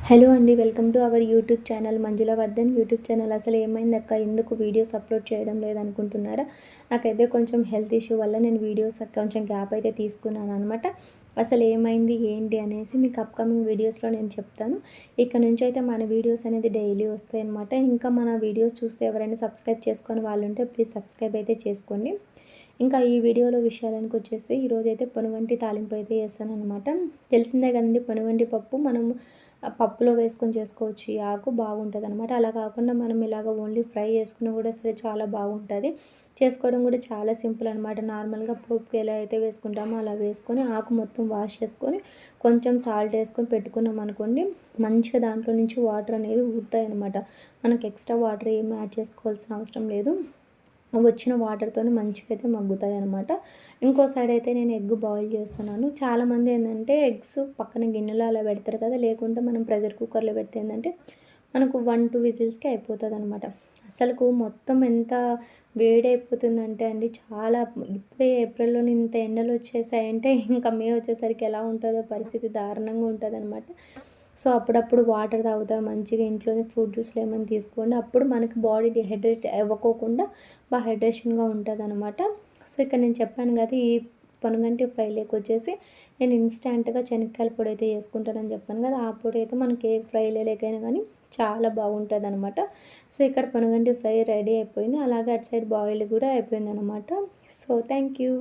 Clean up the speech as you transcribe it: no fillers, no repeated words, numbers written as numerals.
Hello అండి, welcome to our YouTube channel Manjula Vardhan YouTube channel. అసలు ఏమైందక్క, ఎందుకు వీడియోస్ అప్లోడ్ చేయడం లేదనుకుంటున్నారా? నాకైతే కొంచెం హెల్త్ ఇష్యూ వల్ల నేను వీడియోస్ కొంచెం గ్యాప్ అయితే తీసుకున్నాను అనమాట. అసలు ఏమైంది ఏంటి అనేసి మీకు అప్కమింగ్ వీడియోస్లో నేను చెప్తాను. ఇక నుంచి అయితే మన వీడియోస్ అనేది డైలీ వస్తాయి అనమాట. ఇంకా మన వీడియోస్ చూస్తే ఎవరైనా సబ్స్క్రైబ్ చేసుకొని వాళ్ళు ఉంటే ప్లీజ్ సబ్స్క్రైబ్ అయితే చేసుకోండి. ఇంకా ఈ వీడియోలో విషయాలకు వచ్చేసి ఈరోజైతే పొనుగంటి తాలింపు అయితే చేస్తాను అనమాట. తెలిసిందే కదండి, పొనుగంటి పప్పు మనం పప్పులో వేసుకొని చేసుకోవచ్చు. ఈ ఆకు బాగుంటుందనమాట. అలా కాకుండా మనం ఇలాగ ఓన్లీ ఫ్రై చేసుకున్నా కూడా సరే చాలా బాగుంటుంది. చేసుకోవడం కూడా చాలా సింపుల్ అనమాట. నార్మల్గా పోపుకి ఎలా అయితే వేసుకుంటామో అలా వేసుకొని ఆకు మొత్తం వాష్ చేసుకొని కొంచెం సాల్ట్ వేసుకొని పెట్టుకున్నాం అనుకోండి, మంచిగా దాంట్లో నుంచి వాటర్ అనేది ఊరుతాయి అనమాట. మనకు ఎక్స్ట్రా వాటర్ ఏమి యాడ్ చేసుకోవాల్సిన అవసరం లేదు. వచ్చిన వాటర్తోనే మంచిగా అయితే మగ్గుతాయి అనమాట. ఇంకో సైడ్ అయితే నేను ఎగ్ బాయిల్ చేస్తున్నాను. చాలామంది ఏంటంటే ఎగ్స్ పక్కన గిన్నెలో అలా పెడతారు కదా, లేకుంటే మనం ప్రెషర్ కుక్కర్లో పెడితే ఏంటంటే మనకు 1-2 విజిల్స్కి అయిపోతుంది అనమాట. అసలుకు మొత్తం ఎంత వేడైపోతుందంటే అండి, చాలా ఇప్పుడే ఏప్రిల్లోనే ఇంత ఎండలు వచ్చేసాయంటే ఇంకా మే వచ్చేసరికి ఎలా ఉంటుందో పరిస్థితి దారుణంగా ఉంటుంది అనమాట. సో అప్పుడప్పుడు వాటర్ తాగుతా, మంచిగా ఇంట్లోనే ఫ్రూట్ జ్యూస్లు ఏమైనా తీసుకోండి. అప్పుడు మనకి బాడీ డిహైడ్రేట్ అవ్వకోకుండా బాగా హైడ్రేషన్గా ఉంటుందన్నమాట. సో ఇక్కడ నేను చెప్పాను కదా, ఈ పొనుగంటి ఫ్రైలోకి వచ్చేసి నేను ఇన్స్టాంట్గా శనక్కాయల పొడి అయితే చేసుకుంటానని చెప్పాను కదా, ఆ పొడి అయితే మనకి ఏ ఫ్రైలోకైనా కానీ చాలా బాగుంటుంది అనమాట. సో ఇక్కడ పొనుగంటి ఫ్రై రెడీ అయిపోయింది. అలాగే అటు సైడ్ బాయిల్ కూడా అయిపోయింది అనమాట. So thank you.